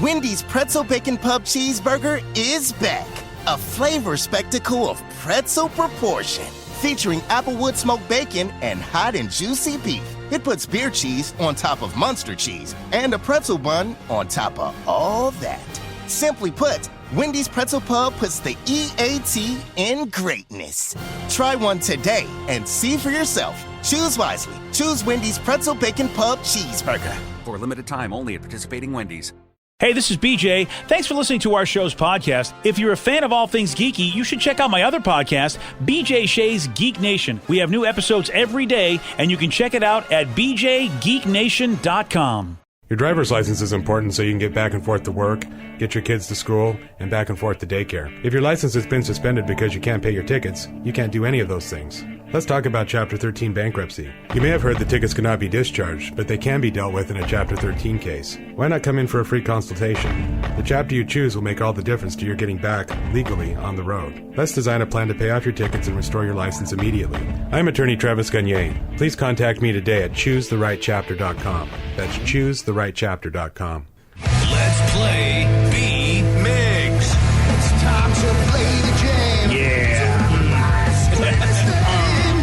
Wendy's Pretzel Bacon Pub Cheeseburger is back. A flavor spectacle of pretzel proportion. Featuring applewood smoked bacon and hot and juicy beef. It puts beer cheese on top of Munster cheese and a pretzel bun on top of all that. Simply put, Wendy's Pretzel Pub puts the EAT in greatness. Try one today and see for yourself. Choose wisely. Choose Wendy's Pretzel Bacon Pub Cheeseburger. For a limited time only at participating Wendy's. Hey, this is BJ. Thanks for listening to our show's podcast. If you're a fan of all things geeky, you should check out my other podcast, BJ Shea's Geek Nation. We have new episodes every day, and you can check it out at bjgeeknation.com. Your driver's license is important so you can get back and forth to work, get your kids to school, and back and forth to daycare. If your license has been suspended because you can't pay your tickets, you can't do any of those things. Let's talk about Chapter 13 bankruptcy. You may have heard the tickets cannot be discharged, but they can be dealt with in a Chapter 13 case. Why not come in for a free consultation? The chapter you choose will make all the difference to your getting back, legally, on the road. Let's design a plan to pay off your tickets and restore your license immediately. I'm attorney Travis Gagne. Please contact me today at ChooseTheRightChapter.com. That's ChooseTheRightChapter.com. Let's play B-Migs. It's time to play the game. Yeah.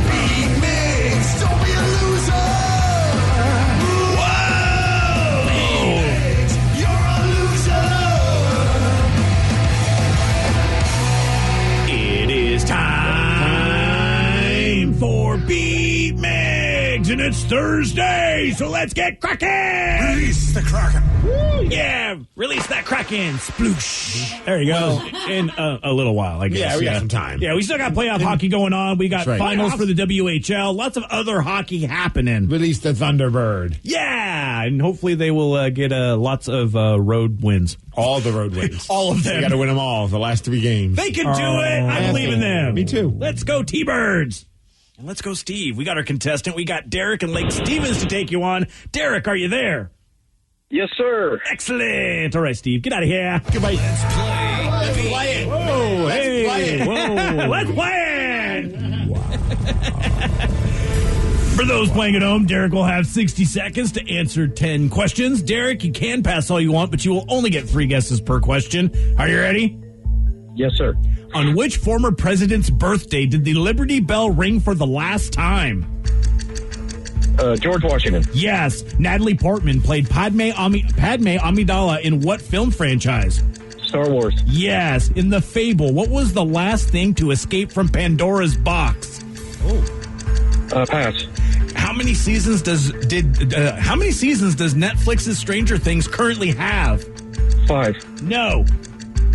B-Migs, don't be a loser. Whoa! B-Migs, you're a loser. It is time for B-Migs, and it's Thursday, so let's get cracking! Release the Kraken. Yeah, release that Kraken. Sploosh. There you go. In a little while, I guess. Yeah, we got some time. Yeah, we still got playoff hockey going on. We got That's right. finals for the WHL. Lots of other hockey happening. Release the Thunderbird. Yeah, and hopefully they will get lots of road wins. All the road wins. All of them. They got to win them all, the last 3 games. They can do it. I believe in them. Me too. Let's go, T-Birds. And let's go, Steve. We got our contestant. We got Derek and Lake Stevens to take you on. Derek, are you there? Yes, sir. Excellent. All right, Steve, get out of here. Goodbye. Let's play. Whoa, hey. play it. Whoa. Let's play it. Wow. For those playing at home, Derek will have 60 seconds to answer 10 questions. Derek, you can pass all you want, but you will only get 3 guesses per question. Are you ready? Yes, sir. On which former president's birthday did the Liberty Bell ring for the last time? George Washington. Yes. Natalie Portman played Padme Amidala in what film franchise? Star Wars. Yes. In The Fable, what was the last thing to escape from Pandora's box? Pass. How many seasons does Netflix's Stranger Things currently have? 5. No.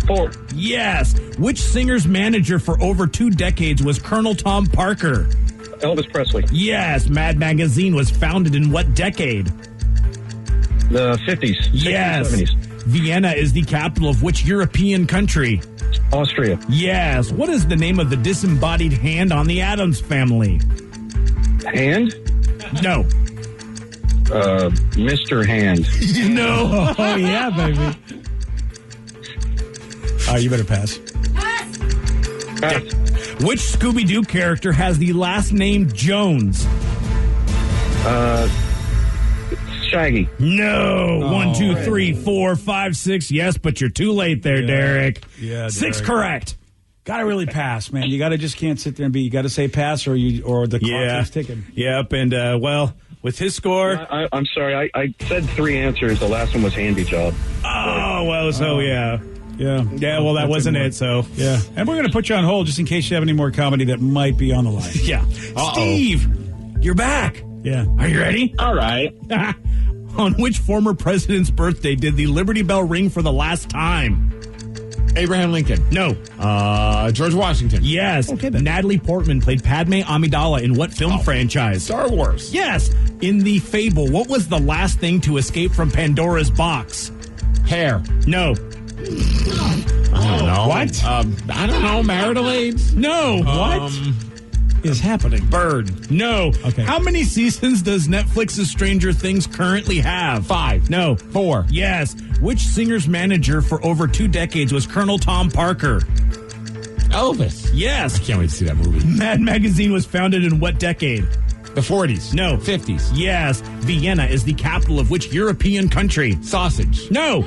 4. Yes. Which singer's manager for over 2 decades was Colonel Tom Parker? Elvis Presley. Yes. Mad Magazine was founded in what decade? The 50s. 60s, Yes. 70s. Vienna is the capital of which European country? Austria. Yes. What is the name of the disembodied hand on the Addams Family? Hand? No. Mr. Hand. No. Oh, yeah, baby. You better pass. Pass. Which Scooby-Doo character has the last name Jones? Shaggy. No. 1, 2, 3, 4, 5, 6. Yes, but you're too late there, Derek. Yeah, 6 Derek. correct. Gotta really pass, man. You gotta just can't sit there and you gotta say pass or the clock keeps ticking. Yep, and well, with his score. I'm sorry. I said 3 answers. The last one was handy job. Oh, well, so yeah. Yeah. Yeah, well, that wasn't it, so. Yeah. And we're gonna put you on hold just in case you have any more comedy that might be on the line. Yeah. Steve, you're back. Yeah. Are you ready? All right. On which former president's birthday did the Liberty Bell ring for the last time? Abraham Lincoln. No. George Washington. Yes. Okay, then. Natalie Portman played Padme Amidala in what film franchise? Star Wars. Yes. In The Fable, what was the last thing to escape from Pandora's box? Hair. No. I don't know. What? I don't know. Marital aids. No. What Is happening. Bird. No. Okay. How many seasons does Netflix's Stranger Things currently have? 5. No. 4. Yes. Which singer's manager for over 2 decades was Colonel Tom Parker? Elvis. Yes. Can't wait to see that movie. Mad Magazine was founded in what decade? The 40s. No. 50s. Yes. Vienna is the capital of which European country? Sausage. No.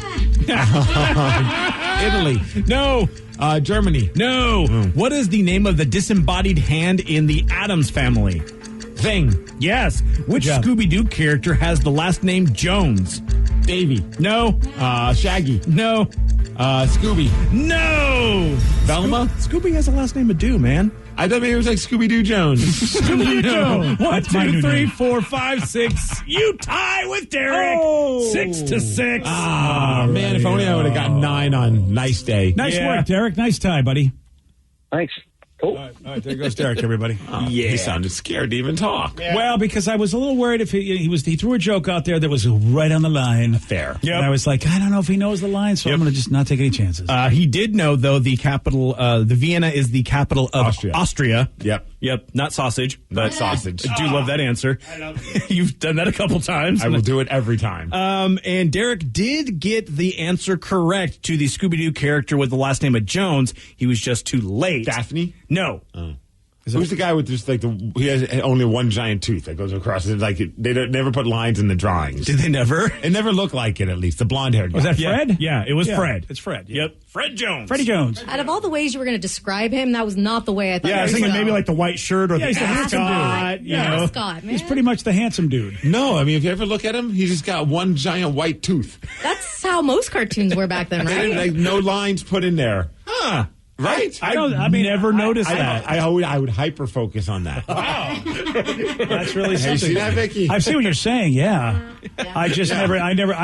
Italy. No. Germany. No. What is the name of the disembodied hand in the Addams Family? Thing. Yes. Which job. Scooby-Doo character has the last name Jones? Davy. No. Shaggy. No. Scooby. No. Velma? Scooby has the last name of Doo, man. I thought maybe it was like Scooby-Doo Jones. Scooby-Doo Jones. 1, That's my 2, new 3, name. 4, 5, 6. You tie with Derek. Oh. 6-6. Ah, man, if only I would have gotten 9 on Nice Day. Nice Yeah. work, Derek. Nice tie, buddy. Thanks. Cool. All right, there goes Derek, everybody. He sounded scared to even talk. Well, because I was a little worried if he threw a joke out there that was right on the line. Fair. And I was like, I don't know if he knows the line, so I'm going to just not take any chances. He did know, though, the capital, the Vienna is the capital of Austria. Yep. Not sausage. Not sausage. I do love that answer. You've done that a couple times. I will do it every time. And Derek did get the answer correct to the Scooby-Doo character with the last name of Jones. He was just too late. Daphne? No. Who's the guy with just like he has only one giant tooth that goes across? It's like they never put lines in the drawings. Did they never? It never looked like it, at least. The blonde-haired guy. Was that Fred? Yeah, it was Yeah, Fred. It's Fred. Yep. Fred Jones. Freddie Jones. Out of all the ways you were going to describe him, that was not the way I thought. Yeah, I was thinking maybe like the white shirt or the he's the handsome ascot. dude. You know. Ascot, man. He's pretty much the handsome dude. No, I mean, if you ever look at him, he's just got one giant white tooth. That's how most cartoons were back then, right? Like no lines put in there. Huh. Right? I never noticed that. I would hyper focus on that. That's really Hey, something. see that, Vicky? I see what you're saying. Yeah, I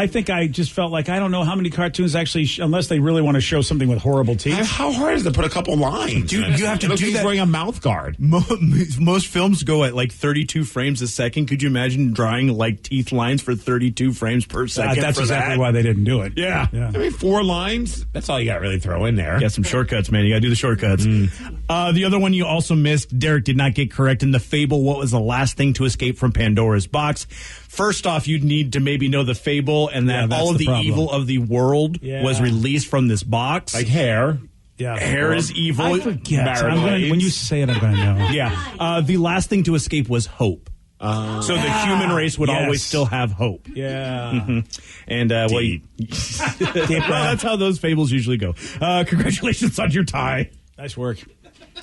think I just felt like I don't know how many cartoons actually, unless they really want to show something with horrible teeth. How hard is it to put a couple lines? Dude, you have to It looks do like he's that. wearing a mouth guard. Most films go at like 32 frames a second. Could you imagine drawing like teeth lines for 32 frames per second? That's for exactly that? why they didn't do it. Yeah. I mean, 4 lines. That's all you got to really throw in there. Got some shortcuts, man. You got to do the shortcuts. The other one you also missed, Derek did not get correct in the fable. What was the last thing to escape from Pandora's box? First off, you'd need to maybe know the fable and that that's all of the the problem. evil of the world was released from this box. Like hair. Yeah, hair is evil. I forget. Marmalades. When you say it, I'm going to know. Yeah. The last thing to escape was hope. So the human race would always still have hope. Yeah. And, well, that's how those fables usually go. Congratulations on your tie. Nice work.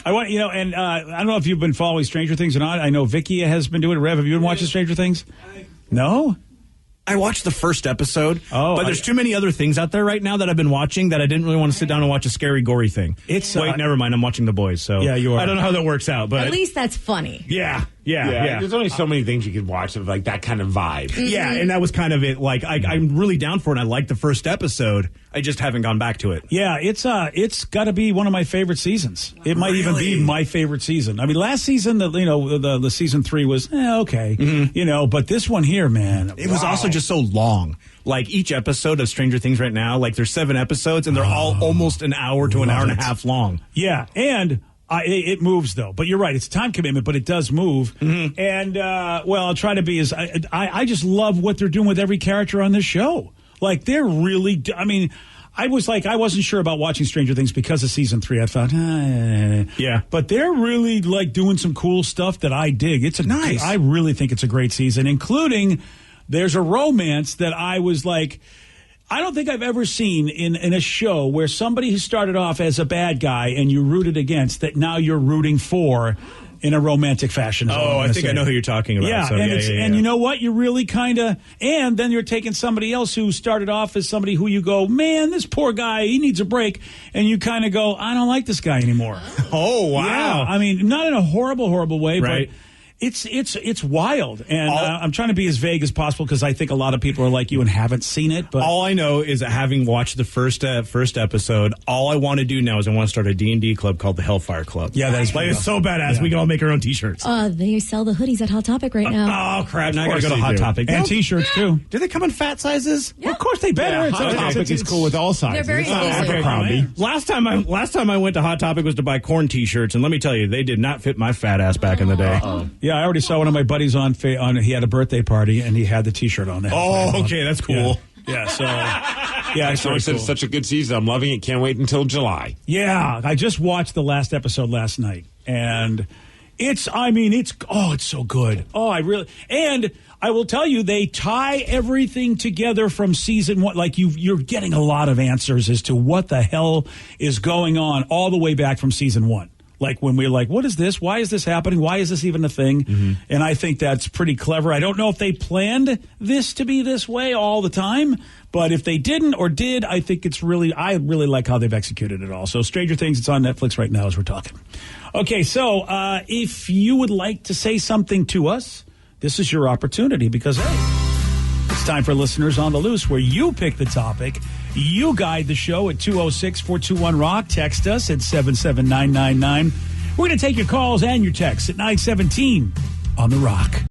I want and I don't know if you've been following Stranger Things or not. I know Vicky has been doing it. Rev, have you been watching Stranger Things? No. I watched the first episode, but there's too many other things out there right now that I've been watching that I didn't really want to sit down and watch a scary, gory thing. Wait, never mind. I'm watching The Boys, so yeah, you are. I don't know how that works out, but At least that's funny. Yeah. There's only so many things you can watch of like that kind of vibe. Yeah, and that was kind of it. Like I'm really down for it. I liked the first episode. I just haven't gone back to it. Yeah, it's got to be one of my favorite seasons. It might even be my favorite season. I mean, last season, the season 3 was okay, but this one here, man, it was also just so long. Like each episode of Stranger Things right now, like there's 7 episodes and they're all almost an hour to an hour and a half long. Yeah, and it moves though. But you're right, it's time commitment, but it does move. And I'll try to be as I just love what they're doing with every character on this show. Like they're really. I mean, I wasn't sure about watching Stranger Things because of season 3. I thought, yeah, but they're really like doing some cool stuff that I dig. It's nice. I really think it's a great season, including there's a romance that I was like. I don't think I've ever seen in a show where somebody who started off as a bad guy and you rooted against that now you're rooting for in a romantic fashion. I think I know who you're talking about. Yeah, so, and you know what? You really kind of, and then you're taking somebody else who started off as somebody who you go, man, this poor guy, he needs a break. And you kind of go, I don't like this guy anymore. Oh, wow. Yeah, I mean, not in a horrible way, right. but it's wild, and I'm trying to be as vague as possible because I think a lot of people are like you and haven't seen it. But all I know is that having watched the first episode, all I want to do now is I want to start a D&D club called the Hellfire Club. Yeah, that is like it's so badass. Yeah. We can all make our own T-shirts. They sell the hoodies at Hot Topic right now. Oh crap! Now I gotta go to Hot Topic and T-shirts too. Do they come in fat sizes? Yeah. Of course they better. Yeah, Hot Topic is cool with all sizes. They're very exclusive. Last time I went to Hot Topic was to buy corn T-shirts, and let me tell you, they did not fit my fat ass back in the day. Yeah, I already saw one of my buddies on he had a birthday party and he had the T-shirt on there. Oh, okay, that's cool. Yeah, so it's cool. such a good season. I'm loving it. Can't wait until July. Yeah, I just watched the last episode last night, and It's so good. And I will tell you, they tie everything together from season one. Like you're getting a lot of answers as to what the hell is going on all the way back from season one. Like when we're like, what is this? Why is this happening? Why is this even a thing? Mm-hmm. And I think that's pretty clever. I don't know if they planned this to be this way all the time, but if they didn't or did, I think I really like how they've executed it all. So Stranger Things, it's on Netflix right now as we're talking. Okay, so if you would like to say something to us, this is your opportunity because, hey, it's time for Listeners on the Loose, where you pick the topic. You guide the show at 206-421-ROCK. Text us at 77999. We're going to take your calls and your texts at 917 on The Rock.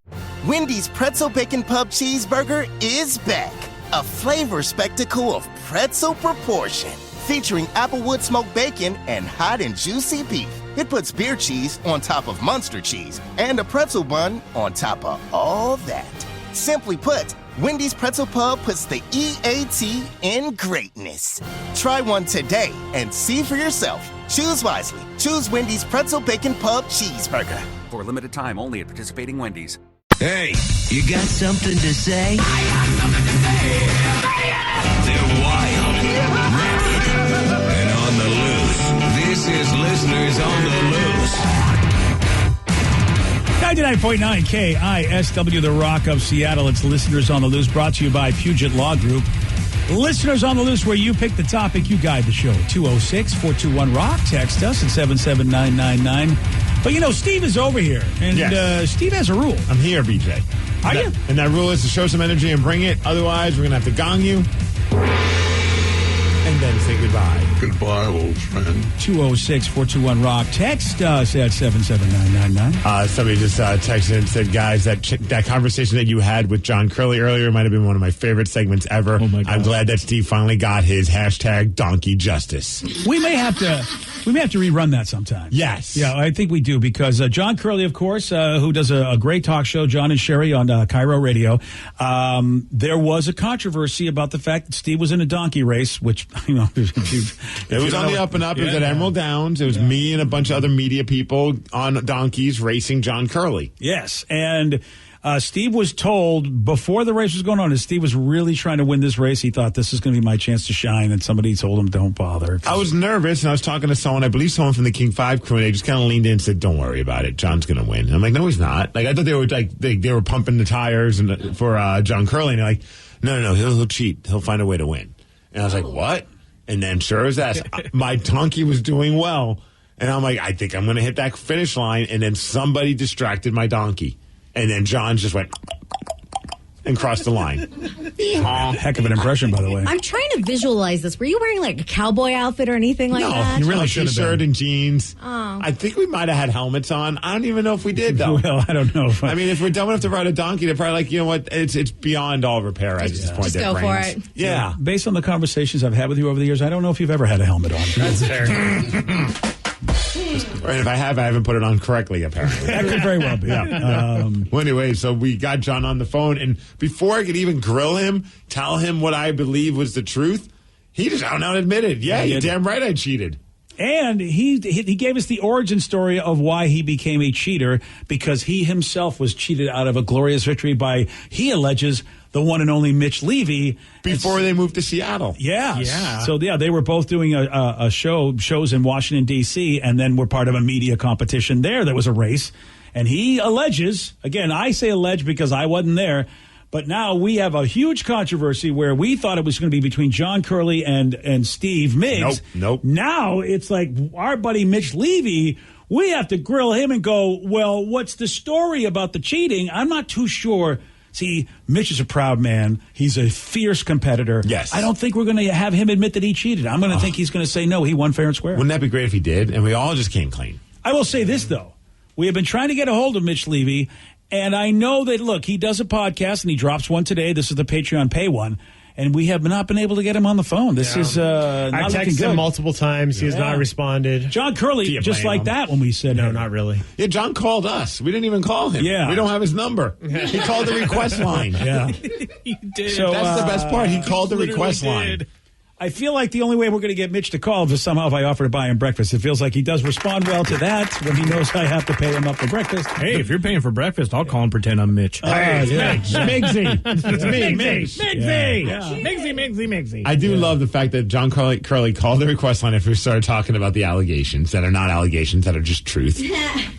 Wendy's Pretzel Bacon Pub Cheeseburger is back. A flavor spectacle of pretzel proportion. Featuring applewood smoked bacon and hot and juicy beef. It puts beer cheese on top of Munster cheese and a pretzel bun on top of all that. Simply put, Wendy's Pretzel Pub puts the EAT in greatness. Try one today and see for yourself. Choose wisely. Choose Wendy's Pretzel Bacon Pub Cheeseburger. For a limited time only at participating Wendy's. Hey, you got something to say? I got something to say. They're wild, rabid, and on the loose. This is Listeners on the Loose. 99.9 KISW, The Rock of Seattle. It's Listeners on the Loose, brought to you by Puget Law Group. Listeners on the Loose, where you pick the topic, you guide the show. 206-421-ROCK. Text us at 77999. But, Steve is over here, and Yes. Steve has a rule. I'm here, BJ. Are you? And that rule is to show some energy and bring it. Otherwise, we're going to have to gong you and then say goodbye. Goodbye, old friend. 206-421-ROCK. Text us at 77999. Somebody just texted and said, guys, that conversation that you had with John Curley earlier might have been one of my favorite segments ever. Oh my God. I'm glad that Steve finally got his hashtag donkey justice. We may have to rerun that sometime. Yes. Yeah, I think we do, because John Curley, of course, who does a great talk show, John and Sherry on Cairo Radio, there was a controversy about the fact that Steve was in a donkey race, which, it was on the up and up. It was at Emerald Downs. It was me and a bunch of other media people on donkeys racing John Curley. Yes, and Steve was told before the race was going on, as Steve was really trying to win this race, he thought, this is going to be my chance to shine, and somebody told him, don't bother. I was nervous, and I was talking to someone, I believe someone from the King 5 crew, and they just kind of leaned in and said, don't worry about it, John's going to win. And I'm like, no, he's not. Like, I thought they were they were pumping the tires for John Curley, and they're like, no, he'll cheat. He'll find a way to win. And I was like, what? And then sure as that, my donkey was doing well. And I'm like, I think I'm going to hit that finish line. And then somebody distracted my donkey. And then John just went and crossed the line. Heck of an impression, by the way. I'm trying to visualize this. Were you wearing like a cowboy outfit or anything like that? You really should have T-shirt been. and jeans. Oh. I think we might have had helmets on. I don't even know if we did, though. Well, I don't know. I mean, if we're dumb enough to ride a donkey, they're probably like, you know what? It's beyond all repair at this point. Just go for it. Yeah. Based on the conversations I've had with you over the years, I don't know if you've ever had a helmet on. That's fair. And if I haven't put it on correctly, apparently. That could very well be. Well, anyway, so we got John on the phone, and before I could even grill him, tell him what I believe was the truth, he just out and out admitted, you're damn right I cheated. And he gave us the origin story of why he became a cheater, because he himself was cheated out of a glorious victory by, he alleges, the one and only Mitch Levy. Before they moved to Seattle. Yeah. So, they were both doing shows in Washington, D.C., and then were part of a media competition there. There was a race. And he alleges, again, I say allege because I wasn't there, but now we have a huge controversy where we thought it was going to be between John Curley and Steve Miggs. Nope. Now it's like our buddy Mitch Levy, we have to grill him and go, well, what's the story about the cheating? I'm not too sure. See, Mitch is a proud man. He's a fierce competitor. Yes. I don't think we're going to have him admit that he cheated. I'm going to think he's going to say, no, he won fair and square. Wouldn't that be great if he did? And we all just came clean. I will say this, though. We have been trying to get a hold of Mitch Levy, and I know that, look, he does a podcast, and he drops one today. This is the Patreon pay one. And we have not been able to get him on the phone. This is not I looking texted good. him multiple times. He has not responded. John Curley, just like that when we said, No, hey. not really. Yeah, John called us. We didn't even call him. Yeah. We don't have his number. He called the request line. Yeah. He did. So, That's the best part. He called the request line. I feel like the only way we're going to get Mitch to call is somehow if I offer to buy him breakfast. It feels like he does respond well to that when he knows I have to pay him up for breakfast. Hey, if you're paying for breakfast, I'll call and pretend I'm Mitch. Migsy. It's me, Mitch. Migsy. I do love the fact that John Curley called the request line after we started talking about the allegations that are not allegations, that are just truth.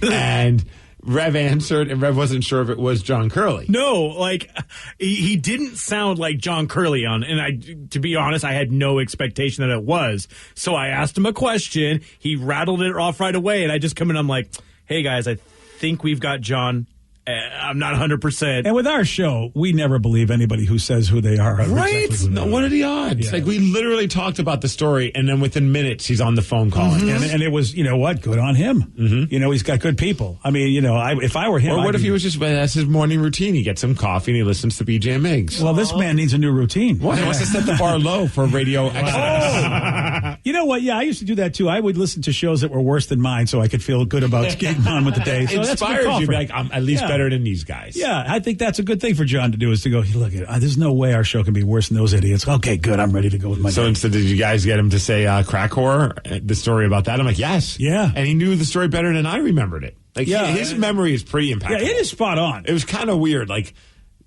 And Rev answered, and Rev wasn't sure if it was John Curley. No, like he didn't sound like John Curley and to be honest, I had no expectation that it was. So I asked him a question. He rattled it off right away, and I just come in. I'm like, "Hey guys, I think we've got John. I'm not 100%." And with our show, we never believe anybody who says who they are. Right? Exactly No, what are the odds? Yeah. Like, we literally talked about the story, and then within minutes, he's on the phone calling. And it was, you know what, good on him. Mm-hmm. You know, he's got good people. I mean, you know, if I were him. Or what if he was just, that's his morning routine? He gets some coffee and he listens to BJ Miggs. Well, this man needs a new routine. What? He wants to set the bar low for radio excellence. You know what? Yeah, I used to do that too. I would listen to shows that were worse than mine so I could feel good about getting on with the day. So that's a good inspires call you to for be him. like, I'm at least better than these guys. Yeah, I think that's a good thing for John to do is to go, look, there's no way our show can be worse than those idiots. Okay, good. I'm ready to go with my So day. instead, did you guys get him to say crack whore, the story about that? I'm like, yes. Yeah. And he knew the story better than I remembered it. Like, his memory is pretty impeccable. Yeah, it is spot on. It was kind of weird. Like,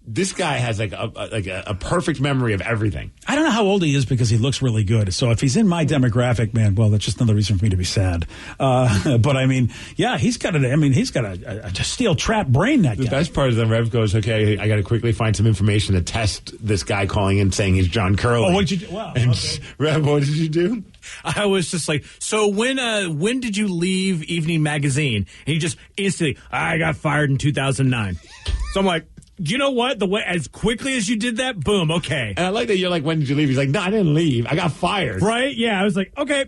this guy has like a perfect memory of everything. I don't know how old he is because he looks really good. So if he's in my demographic, man, well, that's just another reason for me to be sad. But I mean, yeah, he's got a steel trap brain, that guy. The best part is that Rev goes, okay, I got to quickly find some information to test this guy calling in saying he's John Curley. Oh, what did you do? Wow. And Okay. Rev, what did you do? I was just like, so when did you leave Evening Magazine? And he just instantly, I got fired in 2009. So I'm like, you know what? The way as quickly as you did that, boom, okay. And I like that you're like, when did you leave? He's like, no, I didn't leave. I got fired. Right? Yeah, I was like, okay.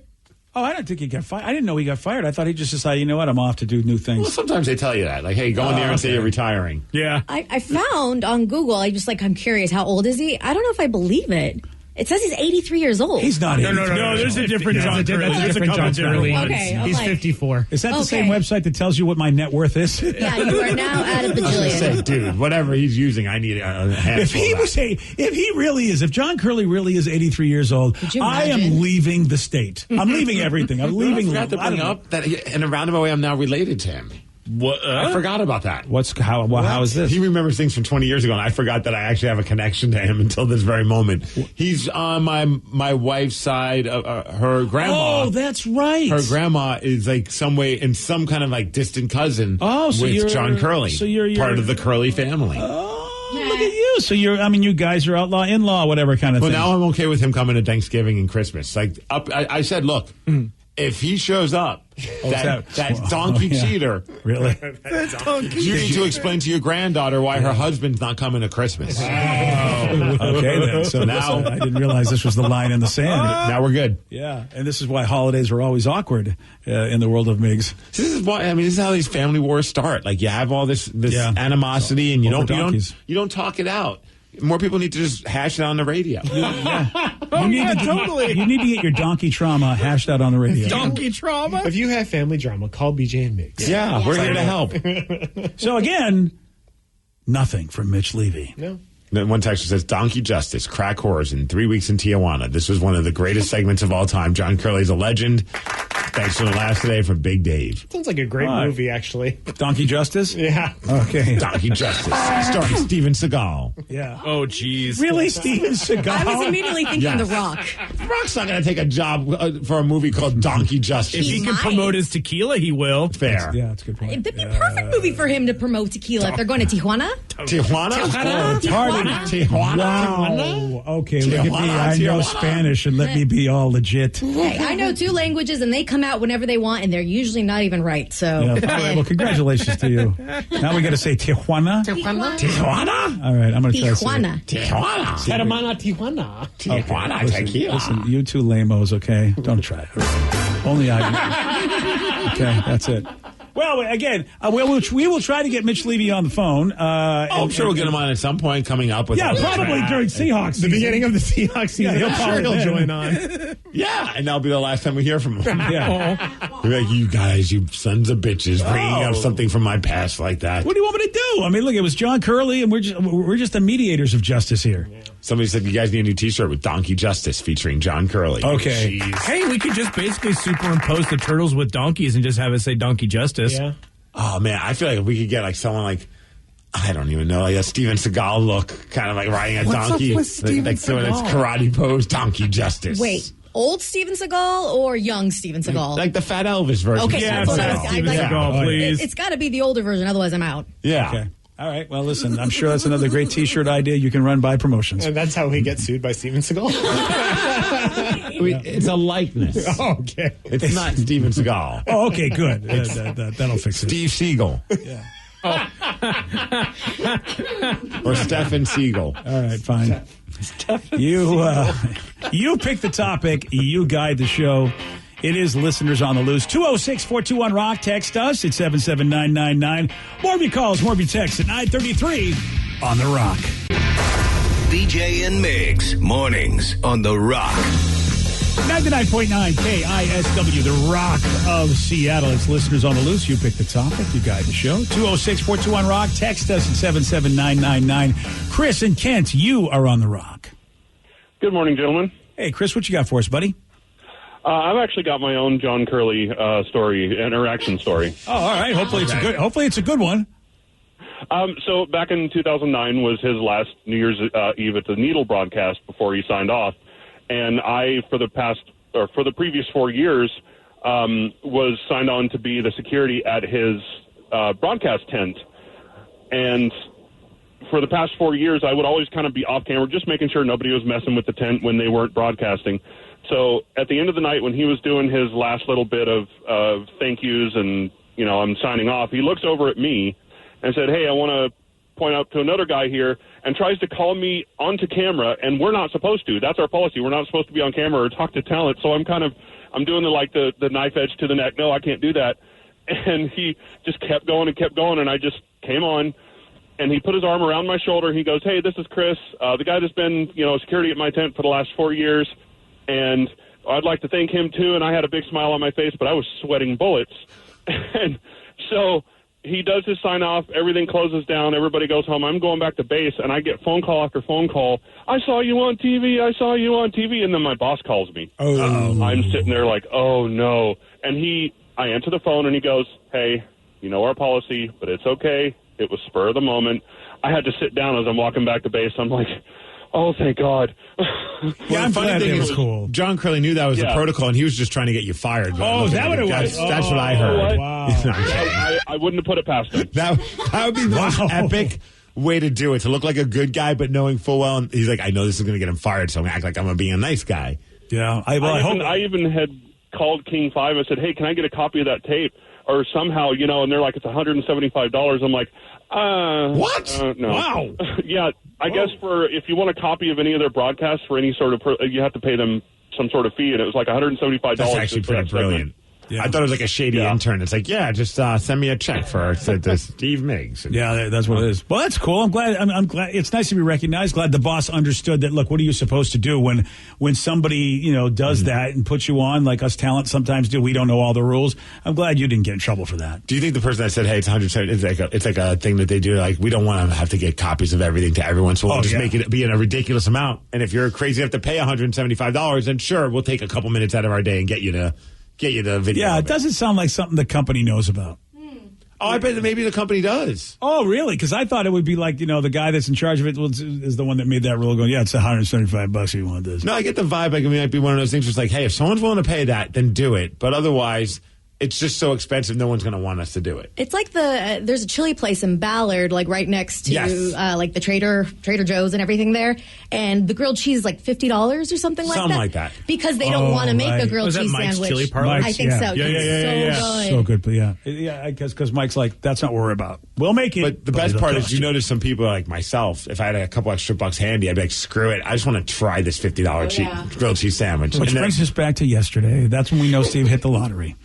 Oh, I don't think he got fired. I didn't know he got fired. I thought he just decided, you know what, I'm off to do new things. Well, sometimes they tell you that. Like, hey, go in there and say you're retiring. Yeah. I found on Google, I'm curious, how old is he? I don't know if I believe it. It says he's 83 years old. He's not 83. No, there's a different John Curley. That's a different John Curley. Okay, I'm He's like- 54. Is that the same website that tells you what my net worth is? Yeah, you are now at a I was gonna say, bajillion. dude, whatever he's using, I need a handful If John Curley really is 83 years old, Could you I imagine? am leaving the state. I'm leaving everything. I'm leaving. I forgot to bring up that in a roundabout way, I'm now related to him. What? I forgot about that. How is this? He remembers things from 20 years ago, and I forgot that I actually have a connection to him until this very moment. He's on my wife's side of her grandma. Oh, that's right. Her grandma is like some way in some kind of like distant cousin. Oh, so with you're- John Curley. so you're part of the Curley family. Oh, look at you. So you guys are outlaw, in-law, whatever kind of Well, thing. now I'm okay with him coming to Thanksgiving and Christmas. Like I said, look, if he shows up, that donkey cheater. Really? You need to explain to your granddaughter why her husband's not coming to Christmas. Okay, then. So now I didn't realize this was the line in the sand. Now we're good. Yeah, and this is why holidays are always awkward in the world of Miggs. This is why. I mean, this is how these family wars start. Like you have all this Yeah. animosity, and you Over don't donkeys. you don't talk it out. More people need to just hash it on the radio. You need to get your donkey trauma hashed out on the radio. Donkey trauma? If you have family drama, call BJ and Miggs. Yeah, we're here to help. So again, nothing from Mitch Levy. No. Then one texter says, Donkey Justice, crack whores in 3 weeks in Tijuana. This was one of the greatest segments of all time. John Curley's a legend. Thanks for the last today from Big Dave. Sounds like a great movie, actually. Donkey Justice? Yeah. Okay. Donkey Justice, starring Steven Seagal. Yeah. Oh, jeez. Really, Steven Seagal? I was immediately thinking Yes. The Rock. Rock's not going to take a job for a movie called Donkey Justice. If he can might. promote his tequila, he will. Fair. Yeah, that's a good point. It'd be a perfect movie for him to promote tequila if they're going to Tijuana. Tijuana? Tijuana. Wow. Okay, look at me. Tijuana, I know Tijuana. Spanish, and let me be all legit. Hey, I know 2 languages, and they come out whenever they want, and they're usually not even right. So, Yeah. All right, well, congratulations to you. Now we got to say Tijuana. Tijuana? All right, I'm going to try to say it. Tijuana. Tijuana. Hermana Tijuana. Tijuana Listen, tequila. listen, you two lamos, okay? Don't try it. Only I. Okay, that's it. Well, again, we will try to get Mitch Levy on the phone. I'm sure we'll get him on at some point coming up with Yeah, probably during Seahawks The season. beginning of the Seahawks season. he'll I'm call sure it he'll then. join on. Yeah, and that'll be the last time we hear from him. Yeah. We're like, you guys, you sons of bitches, bringing up something from my past like that. What do you want me to do? I mean, look, it was John Curley, and we're just the mediators of justice here. Somebody said you guys need a new T-shirt with Donkey Justice featuring John Curley. Okay. Jeez. Hey, we could just basically superimpose the turtles with donkeys and just have it say Donkey Justice. Yeah. Oh, man, I feel like if we could get like someone like, I don't even know, like a Steven Seagal look, kind of like riding a What's donkey. up with Steven like doing its Seagal? karate pose, Donkey Justice. Wait, old Steven Seagal or young Steven Seagal? Like the Fat Elvis version. Okay, Yeah, that's what I Fat was- Steven I'd like- Seagal, please. It's got to be the older version, otherwise I'm out. Yeah. Okay. All right. Well, listen, I'm sure that's another great T-shirt idea you can run by promotions. And that's how he gets sued by Steven Seagal. It's a likeness. Okay. It's not Steven Seagal. Oh, okay, good. That'll fix it. Steve Seagal. Yeah. Or Stephen Seagal. All right, fine. You pick the topic. You guide the show. It is Listeners on the Loose. 206-421-ROCK. Text us at 77999. More of your calls, more of your texts at 933 on The Rock. BJ and Migs, mornings on The Rock. 99.9 KISW, The Rock of Seattle. It's Listeners on the Loose. You pick the topic. You guide the show. 206-421-ROCK. Text us at 77999. Chris and Kent, you are on The Rock. Good morning, gentlemen. Hey, Chris, what you got for us, buddy? I've actually got my own John Curley interaction story. Oh, all right. Hopefully it's a good one. So back in 2009 was his last New Year's Eve at the Needle broadcast before he signed off, and I, for the previous 4 years, was signed on to be the security at his broadcast tent, and for the past 4 years, I would always kind of be off camera, just making sure nobody was messing with the tent when they weren't broadcasting. So at the end of the night, when he was doing his last little bit of thank yous and, I'm signing off, he looks over at me and said, "Hey, I want to point out to another guy here," and tries to call me onto camera, and we're not supposed to. That's our policy. We're not supposed to be on camera or talk to talent. So I'm doing the knife edge to the neck. No, I can't do that. And he just kept going, and I just came on. And he put his arm around my shoulder. He goes, "Hey, this is Chris, the guy that's been, security at my tent for the last 4 years. And I'd like to thank him, too." And I had a big smile on my face, but I was sweating bullets. And so he does his sign-off. Everything closes down. Everybody goes home. I'm going back to base, and I get phone call after phone call. "I saw you on TV. I saw you on TV." And then my boss calls me. Oh. I'm sitting there like, oh, no. And I answer the phone, and he goes, "Hey, you know our policy, but it's okay. It was spur of the moment." I had to sit down as I'm walking back to base. I'm like, oh, thank God. Yeah, I'm funny glad thing it was is, cool. John Curley knew that was the Yeah. protocol, and he was just trying to get you fired. Oh, is that what it was? That's what I heard. What? Wow. No, I'm kidding. I wouldn't have put it past him. That would be the most Wow. epic way to do it, to look like a good guy, but knowing full well, and he's like, I know this is going to get him fired, so I'm going to act like I'm being a nice guy. Yeah. I even had called King 5. I said, "Hey, can I get a copy of that tape?" Or somehow, and they're like, "It's $175. I'm like, What? no. Wow. Yeah, I guess if you want a copy of any of their broadcasts for any sort of, you have to pay them some sort of fee, and it was like $175. That's actually just for pretty that segment. brilliant. Yeah. I thought it was like a shady Yeah. intern. It's like, just send me a check for Steve Miggs. Yeah, that's what it is. Well, that's cool. I'm glad. I'm glad. It's nice to be recognized. Glad the boss understood that. Look, what are you supposed to do when somebody does that and puts you on, like us talent sometimes do? We don't know all the rules. I'm glad you didn't get in trouble for that. Do you think the person that said, "Hey, it's 170," it's like a thing that they do? Like, we don't want to have to get copies of everything to everyone, so we'll just make it be in a ridiculous amount. And if you're crazy enough to pay $175, then sure, we'll take a couple minutes out of our day and get you the video. Yeah, of it doesn't sound like something the company knows about. Oh, I bet that maybe the company does. Oh, really? Because I thought it would be like, the guy that's in charge of it is the one that made that rule going, yeah, it's $175 if you want this. No, I get the vibe. Like, it might be one of those things where it's like, hey, if someone's willing to pay that, then do it. But otherwise, it's just so expensive, no one's going to want us to do it. It's like there's a chili place in Ballard, like right next to like the Trader Joe's and everything there, and the grilled cheese is like $50 or something like that. Something like that. Because they don't want to make a grilled Was that cheese Mike's sandwich. Chili Parlor? I think so. Yeah. It's so good. So good, but yeah, because Mike's like, that's not what we're about. We'll make it. But the best part is, you you notice some people like myself, if I had a couple extra bucks handy, I'd be like, screw it. I just want to try this $50 grilled cheese sandwich. Which And then- brings us back to yesterday. That's when we know Steve hit the lottery.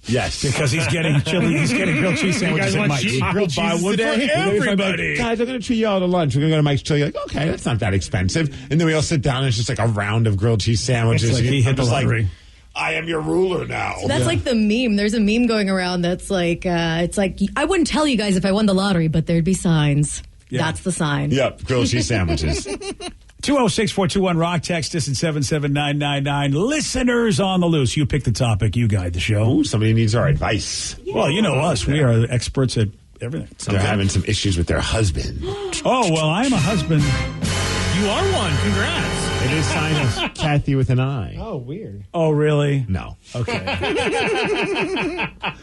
Yes. Because he's getting grilled cheese sandwiches at Mike's. Grilled cheese one for today? everybody. Guys, I'm going to treat you all to lunch. We're going to go to Mike's Chili. Like, okay, that's not that expensive. And then we all sit down and it's just like a round of grilled cheese sandwiches. It's like he hit I'm the just like, lottery. I am your ruler now. That's like the meme. There's a meme going around that's like, it's like, I wouldn't tell you guys if I won the lottery, but there'd be signs. Yeah. That's the sign. Yep, grilled cheese sandwiches. 206-421-ROCK. Text us at 77999. Listeners on the loose. You pick the topic. You guide the show. Ooh, somebody needs our advice. Well, you know us. We are experts at everything. They're having some issues with their husband. Oh, well, I'm a husband. You are one. Congrats. It is signed as Kathy with an I. Oh, weird. Oh, really? No. Okay.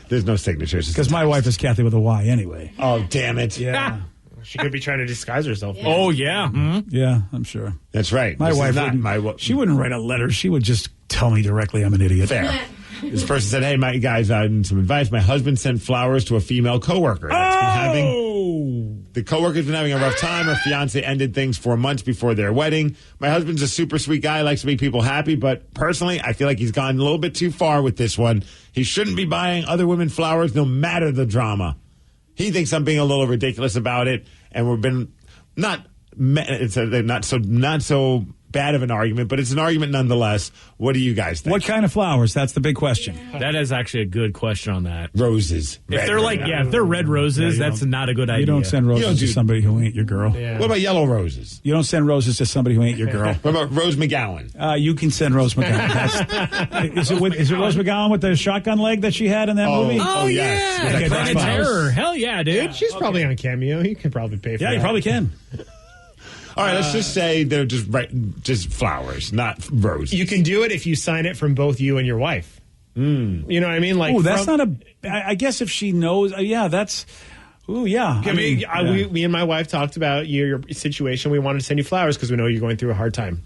There's no signatures. Because my wife is Kathy with a Y anyway. Oh, damn it. Yeah. She could be trying to disguise herself. Yeah. Oh, yeah. Yeah, I'm sure. That's right. My This is wife not wouldn't, my she wouldn't write a letter. She would just tell me directly I'm an idiot. Fair. This person said, hey, my guys, I need some advice. My husband sent flowers to a female coworker. The coworker's been having a rough time. Her fiance ended things 4 months before their wedding. My husband's a super sweet guy, likes to make people happy, but personally, I feel like he's gone a little bit too far with this one. He shouldn't be buying other women flowers no matter the drama. He thinks I'm being a little ridiculous about it, and we've been not so bad of an argument, but it's an argument nonetheless. What do you guys think? What kind of flowers? That's the big question. That is actually a good question on that. Roses. If they're if they're red roses, that's not a good idea. You don't send roses to somebody who ain't your girl. Yeah. What about yellow roses? You don't send roses to somebody who ain't your girl. What about Rose McGowan? You can send Rose McGowan. Is it Rose McGowan with the shotgun leg that she had in that movie? Oh, yes. yeah. Was that Planet Christmas? Terror. Hell yeah, dude. She's probably on Cameo. You can probably pay for Yeah, that. you probably can. All right, let's just say they're just flowers, not roses. You can do it if you sign it from both you and your wife. You know what I mean? Like, Oh, that's not a... I guess if she knows... yeah, that's... Ooh, yeah. me and my wife talked about your situation. We wanted to send you flowers because we know you're going through a hard time.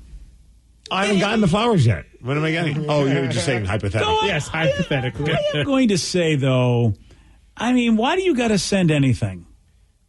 I haven't gotten the flowers yet. When am I getting? Oh, you're just saying hypothetically. Yes, hypothetically. I'm going to say, though, I mean, why do you got to send anything?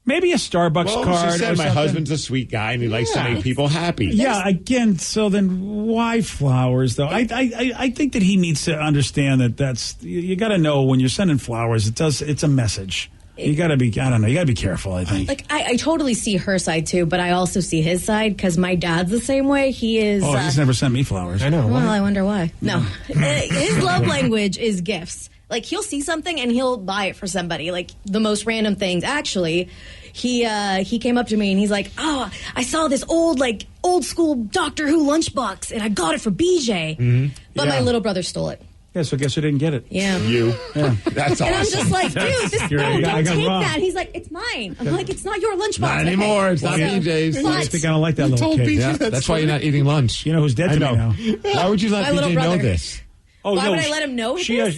Maybe a Starbucks Well, card. she said or my something. husband's a sweet guy and he likes to make people happy. Yeah, again, so then why flowers, though? I think that he needs to understand that that's... You got to know when you're sending flowers, it's a message. You got to be, I don't know, you got to be careful, I think. Like, I totally see her side, too, but I also see his side because my dad's the same way. He is... Oh, he's never sent me flowers. I know. Well, I wonder why. No. His love language is gifts. Like, he'll see something and he'll buy it for somebody. Like, the most random things. Actually, he came up to me and he's like, oh, I saw this old school Doctor Who lunchbox and I got it for BJ. Mm-hmm. But my little brother stole it. Yeah, so guess who didn't get it? Yeah. You. Yeah. That's awesome. And I'm just like, dude, don't I got take robbed. that. He's like, it's mine. I'm like, it's not your lunchbox. Not anymore. It's not BJ's. I think I don't like that little kid. Yeah, that's why you're not eating lunch. You know who's dead to me now? Why would you let My little BJ know brother. this? Oh, Why no, would I let him know She this?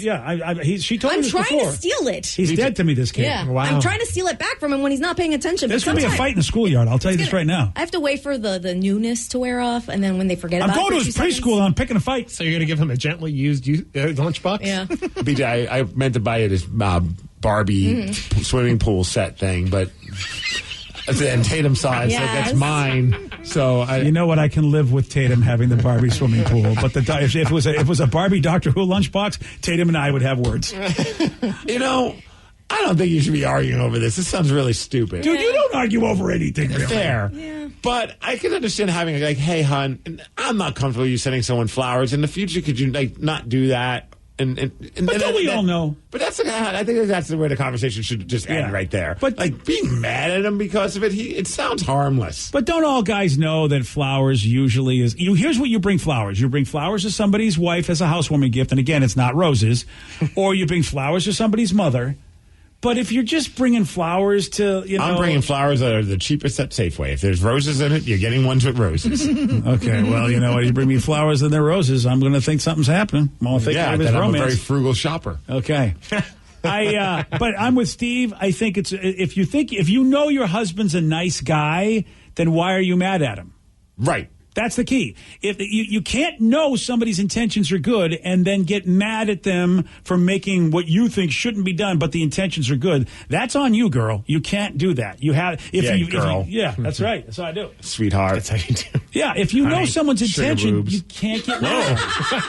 she told me I'm this trying before. to steal it. He's dead to me, this kid. Yeah. Wow. I'm trying to steal it back from him when he's not paying attention. There's but going to be a sometimes- fight in the schoolyard. I'll tell you this right now. I have to wait for the newness to wear off, and then when they forget I'm about it. going to for his 2 seconds- preschool and I'm picking a fight. So you're going to give him a gently used lunchbox? Yeah. BJ, I meant to buy you this Barbie swimming pool set thing, but and Tatum saw it and said, Yes. that's mine. So You know what? I can live with Tatum having the Barbie swimming pool, but if it was a Barbie Doctor Who lunchbox, Tatum and I would have words. you know, I don't think you should be arguing over this. This sounds really stupid. Dude, you don't argue over anything, really. Fair. Yeah. But I can understand having like, hey, hon, I'm not comfortable with you sending someone flowers. In the future, could you not do that? But don't we all know? But I think that's the way the conversation should just end right there. But being mad at him because of it, it sounds harmless. But don't all guys know that flowers usually is... Here's what you bring flowers. You bring flowers to somebody's wife as a housewarming gift, and again, it's not roses. Or you bring flowers to somebody's mother. But if you're just bringing flowers to, I'm bringing flowers that are the cheapest at Safeway. If there's roses in it, you're getting ones with roses. Okay, well, you know what? You bring me flowers and they're roses, I'm going to think something's happening. I'm then I'm a very frugal shopper. Okay. But I'm with Steve. I think if you know your husband's a nice guy, then why are you mad at him? Right. That's the key. If you can't know somebody's intentions are good and then get mad at them for making what you think shouldn't be done, but the intentions are good. That's on you, girl. You can't do that. You have girl. Yeah, that's right. That's how I do. Sweetheart. That's how you do. Yeah, if you know Honey, someone's sugar intention, boobs. you can't get mad.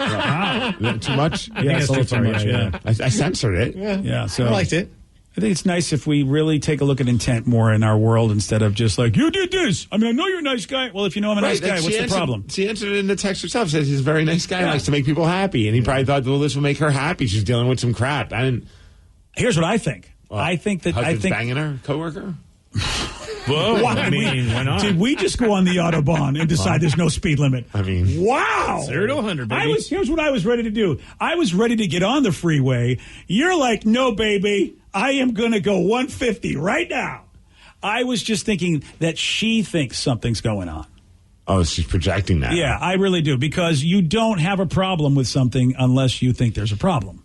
Wow. Is that too much? Yeah, it's a little too much. Yeah. I censored it. Yeah. So I liked it. I think it's nice if we really take a look at intent more in our world instead of just like, you did this. I mean, I know you're a nice guy. Well, if you know I'm a nice guy, what's the problem? She answered it in the text herself. Says he's a very nice guy, likes to make people happy, and he probably thought, well, this will make her happy. She's dealing with some crap. Here's what I think. I think banging her coworker. Whoa, Why not? Did we just go on the Autobahn and decide there's no speed limit? I mean, wow. 0 to 100, baby. Here's what I was ready to do. I was ready to get on the freeway. You're like, no, baby, I am going to go 150 right now. I was just thinking that she thinks something's going on. Oh, she's projecting that. Yeah, I really do, because you don't have a problem with something unless you think there's a problem.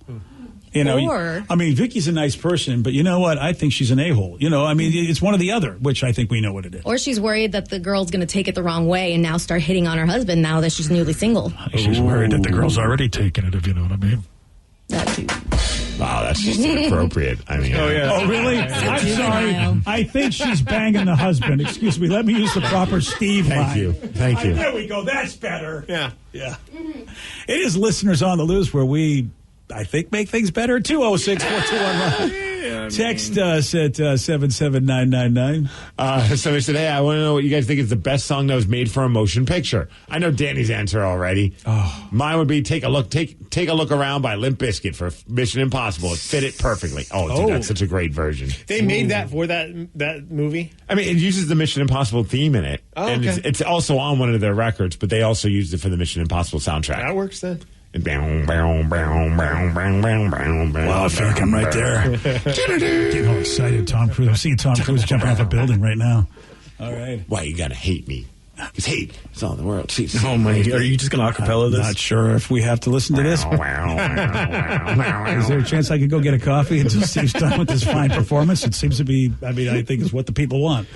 You know, I mean, Vicky's a nice person, but you know what? I think she's an a-hole. You know, I mean, it's one or the other, which I think we know what it is. Or she's worried that the girl's going to take it the wrong way and now start hitting on her husband now that she's newly single. She's worried that the girl's already taken it, if you know what I mean. That too. Wow, that's just inappropriate. I mean, Oh, really? I'm sorry. I think she's banging the husband. Excuse me. Let me use the proper Steve line. Thank you. There we go. That's better. Yeah. It is Listeners on the Loose, where we, I think, make things better. 206-4211. Text us at 77999. Somebody said, hey, I want to know what you guys think is the best song that was made for a motion picture. I know Danny's answer already. Oh. Mine would be Take a Look Around by Limp Bizkit for Mission Impossible. It fit it perfectly. Dude, that's such a great version. They made that for that movie? I mean, it uses the Mission Impossible theme in it. Oh, and okay. it's also on one of their records, but they also used it for the Mission Impossible soundtrack. That works then. Wow, I feel like I'm right there. Getting all excited, Tom Cruise. I'm seeing Tom Cruise jumping off a building right now. All right. Why you gotta hate me? Because hate is all the world. Oh my God. Are you just going to acapella this? Not sure if we have to listen to this. Is there a chance I could go get a coffee until Steve's done with this fine performance? It seems to be, I think it's what the people want.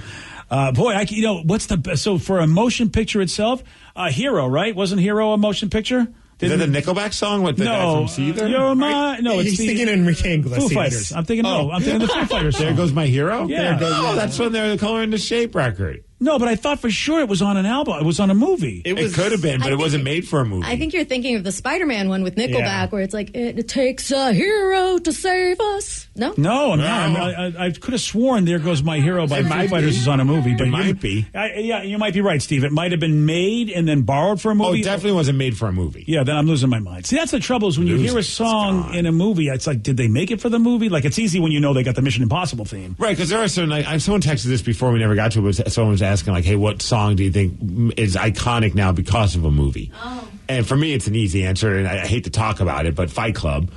What's the best? So for a motion picture itself, Hero, right? Wasn't Hero a motion picture? Is that the Nickelback song with the guy from Seether? He's thinking Enrique Iglesias. Foo Fighters. I'm thinking the Foo Fighters song. There Goes My Hero? Yeah. That's when they're the Color and the Shape record. No, but I thought for sure it was on an album. It was on a movie. It could have been, but it wasn't made for a movie. I think you're thinking of the Spider-Man one with Nickelback, where it's like, it takes a hero to save us. No? No, I could have sworn There Goes My Hero by Foo Fighters is on a movie. But it might be. You might be right, Steve. It might have been made and then borrowed for a movie. Oh, it definitely wasn't made for a movie. Yeah, then I'm losing my mind. See, that's the trouble is when you hear a song in a movie, it's like, did they make it for the movie? Like, it's easy when you know they got the Mission Impossible theme. Right, because there are certain, someone texted this before we never got to it, but someone was asking, hey, what song do you think is iconic now because of a movie? Oh. And for me, it's an easy answer, and I hate to talk about it, but Fight Club,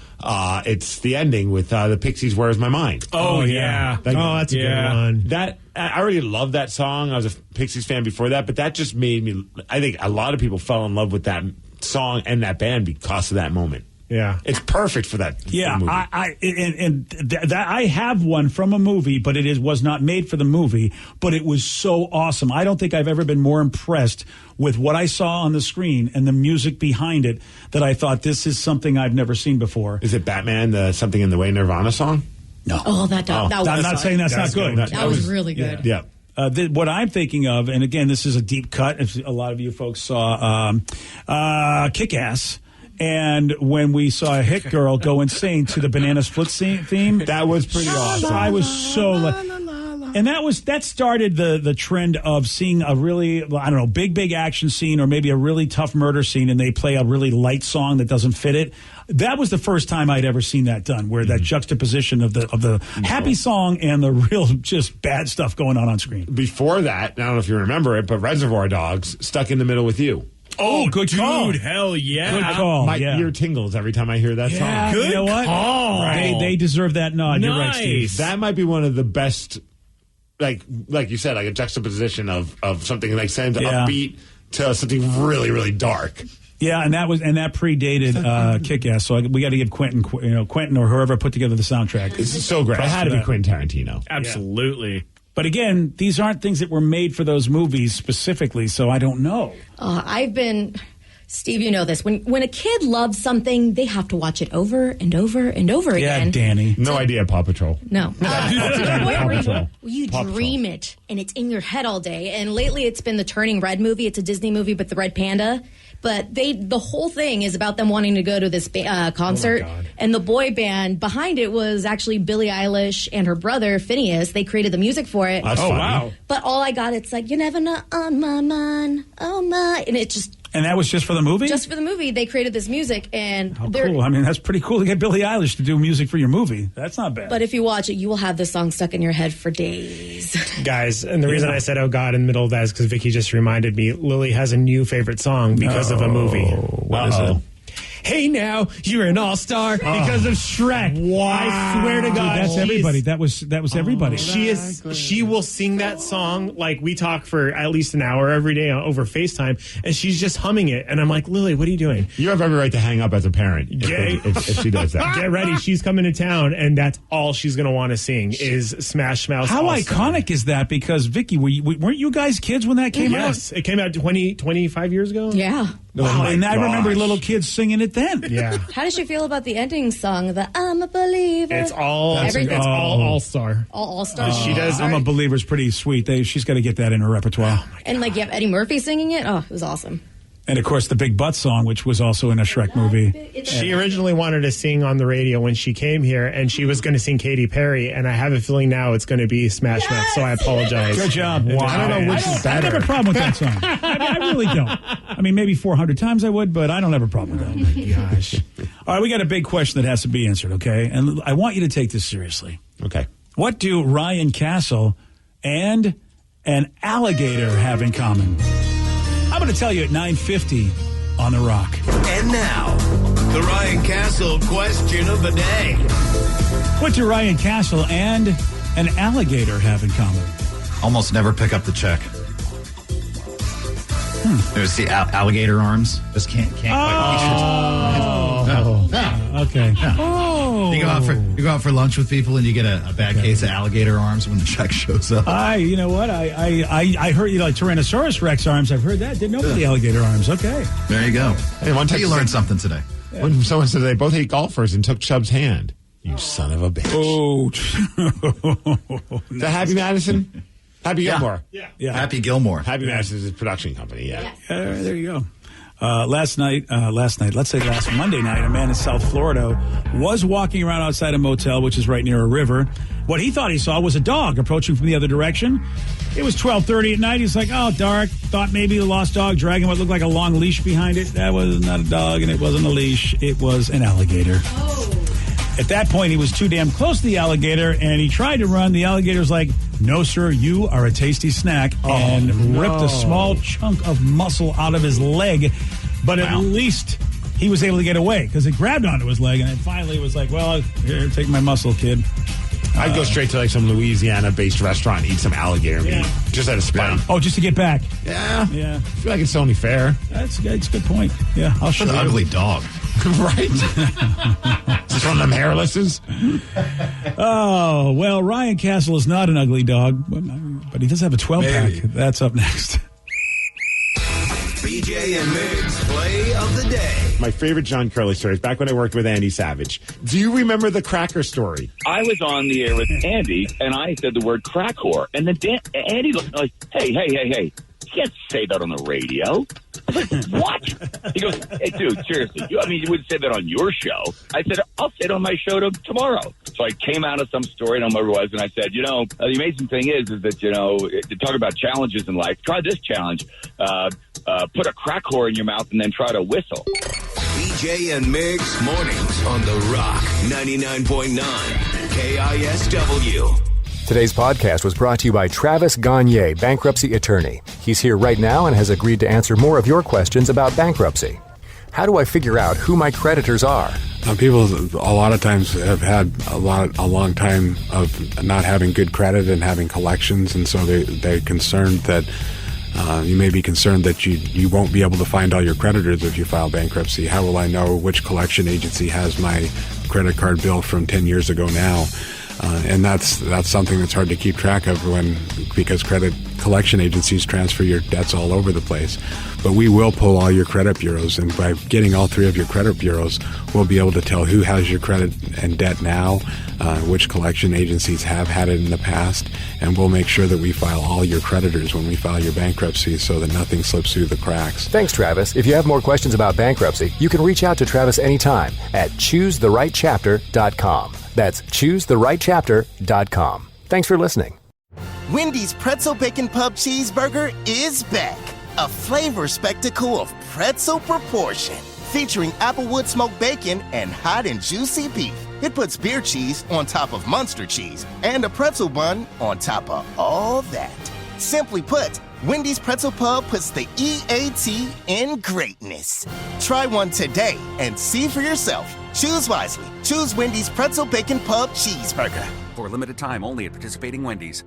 it's the ending with the Pixies' Where's My Mind? Oh, yeah. That's a good one. I already loved that song. I was a Pixies fan before that, but that just made me, I think a lot of people fell in love with that song and that band because of that moment. Yeah, it's perfect for that. Yeah, movie. I have one from a movie, but was not made for the movie. But it was so awesome. I don't think I've ever been more impressed with what I saw on the screen and the music behind it. That I thought this is something I've never seen before. Is it Batman? The Something in the Way Nirvana song? No. Oh, that was. I'm not saying that's not good. That was really good. Yeah. What I'm thinking of, and again, this is a deep cut. If a lot of you folks saw Kick-Ass. And when we saw a hit girl go insane to the Banana Split theme, that was pretty awesome. I was so, and that started the trend of seeing a really, big action scene or maybe a really tough murder scene, and they play a really light song that doesn't fit it. That was the first time I'd ever seen that done, where that juxtaposition of the happy song and the real just bad stuff going on screen. Before that, I don't know if you remember it, but Reservoir Dogs, Stuck in the Middle with You. Oh, good call. Dude, hell yeah. Good call. My ear tingles every time I hear that song. Good you know what? call. Right. They deserve that nod. Nice. You're right, Steve. That might be one of the best, like you said, like a juxtaposition of something like saying upbeat to something really, really dark. Yeah, and that predated Kick-Ass. So we got to give Quentin or whoever put together the soundtrack. It's so great. It had to be Quentin Tarantino. Absolutely. Yeah. But again, these aren't things that were made for those movies specifically, so I don't know. Steve, you know this. When a kid loves something, they have to watch it over and over and over again. Yeah, Danny. No idea, Paw Patrol. No. To the point where you Paw dream it, and it's in your head all day. And lately it's been the Turning Red movie. It's a Disney movie, but the Red Panda. But the whole thing is about them wanting to go to this concert. Oh my God. And the boy band behind it was actually Billie Eilish and her brother, Phineas. They created the music for it. That's funny. Wow. But all I got, it's like, you never know on my mind, oh my. And it just And that was just for the movie? Just for the movie, they created this music, and How cool. I mean, that's pretty cool to get Billie Eilish to do music for your movie. That's not bad. But if you watch it, you will have this song stuck in your head for days. Guys, and the reason I said, oh God, in the middle of that is because Vicky just reminded me, Lily has a new favorite song because of a movie. What is it? Hey now, you're an all-star because of Shrek. Wow. I swear to God. Dude, that's everybody. That was everybody. She will sing that song like we talk for at least an hour every day over FaceTime, and she's just humming it. And I'm like, Lily, what are you doing? You have every right to hang up as a parent if she does that. Get ready. She's coming to town, and that's all she's going to want to sing is Smash Mouth. How All-Star. iconic is that? Because, Vicky, weren't you guys kids when that came out? Yes. It came out 25 years ago? Yeah. Wow, and I remember little kids singing it then. Yeah. How did you feel about the ending song, the I'm a Believer? It's all all-star. All-star. She does. I'm a Believer's pretty sweet. She's got to get that in her repertoire. And like you have Eddie Murphy singing it. Oh, it was awesome. And of course, the Big Butt song, which was also in a Shrek movie. She originally wanted to sing on the radio when she came here, and she was going to sing Katy Perry, and I have a feeling now it's going to be Smash Mouth, so I apologize. Good job. Wow. I don't know which is better. I have a problem with that song. I really don't. I mean, maybe 400 times I would, but I don't have a problem with that. Oh my gosh. All right, we got a big question that has to be answered, okay? And I want you to take this seriously. Okay. What do Ryan Castle and an alligator have in common? I'm going to tell you at 9:50 on The Rock. And now, the Ryan Castle question of the day. What do Ryan Castle and an alligator have in common? Almost never pick up the check. There's the alligator arms. Just can't quite. Okay. Yeah. Oh. You go out for lunch with people and you get a bad case of alligator arms when the check shows up. You know what? I heard you like Tyrannosaurus Rex arms. I've heard that. Didn't know about the alligator arms. Okay. There you go. Hey, one time you learned something today. When someone said they both hate golfers and took Chubb's hand. You son of a bitch. Oh. Is that Happy Madison? Happy Gilmore. Yeah. Happy Gilmore. Happy Madison is a production company, yeah. There you go. Last Monday night, a man in South Florida was walking around outside a motel, which is right near a river. What he thought he saw was a dog approaching from the other direction. It was 12:30 at night. He's like, oh, dark. Thought maybe a lost dog dragging what looked like a long leash behind it. That was not a dog, and it wasn't a leash. It was an alligator. Oh. At that point, he was too damn close to the alligator, and he tried to run. The alligator's like, no, sir, you are a tasty snack, and ripped a small chunk of muscle out of his leg. But at least he was able to get away because it grabbed onto his leg, and then finally was like, well, here, take my muscle, kid. I'd go straight to like some Louisiana-based restaurant and eat some alligator meat. Just out of spite. Oh, just to get back. Yeah. Yeah. I feel like it's only fair. That's a good point. Yeah, I'll show you. An ugly dog. Right? Just one of them hairlesses? Oh, well, Ryan Castle is not an ugly dog, but he does have a 12-pack. That's up next. BJ and Migs play of the day. My favorite John Curley story is back when I worked with Andy Savage. Do you remember the cracker story? I was on the air with Andy, and I said the word crack whore. And then Andy looked like, hey, you can't say that on the radio. I was like, what? He goes, hey, dude, seriously. You wouldn't say that on your show. I said, I'll say it on my show tomorrow. So I came out of some story, I don't remember what it was, and I said, the amazing thing is that, to talk about challenges in life, try this challenge. Put a crack whore in your mouth and then try to whistle. BJ and Migs mornings on The Rock 99.9 KISW. Today's podcast was brought to you by Travis Gagne, bankruptcy attorney. He's here right now and has agreed to answer more of your questions about bankruptcy. How do I figure out who my creditors are? People a lot of times have had a long time of not having good credit and having collections, and so they're concerned that you may be concerned that you won't be able to find all your creditors if you file bankruptcy. How will I know which collection agency has my credit card bill from 10 years ago now? And that's something that's hard to keep track of because credit collection agencies transfer your debts all over the place. But we will pull all your credit bureaus, and by getting all three of your credit bureaus, we'll be able to tell who has your credit and debt now, which collection agencies have had it in the past, and we'll make sure that we file all your creditors when we file your bankruptcy so that nothing slips through the cracks. Thanks, Travis. If you have more questions about bankruptcy, you can reach out to Travis anytime at choosetherightchapter.com. That's choosetherightchapter.com. Thanks for listening. Wendy's Pretzel Bacon Pub Cheeseburger is back. a flavor spectacle of pretzel proportion. Featuring applewood smoked bacon and hot and juicy beef. It puts beer cheese on top of Munster cheese and a pretzel bun on top of all that. Simply put, Wendy's Pretzel Pub puts the EAT in greatness. Try one today and see for yourself. Choose wisely. Choose Wendy's Pretzel Bacon Pub Cheeseburger. For a limited time only at participating Wendy's.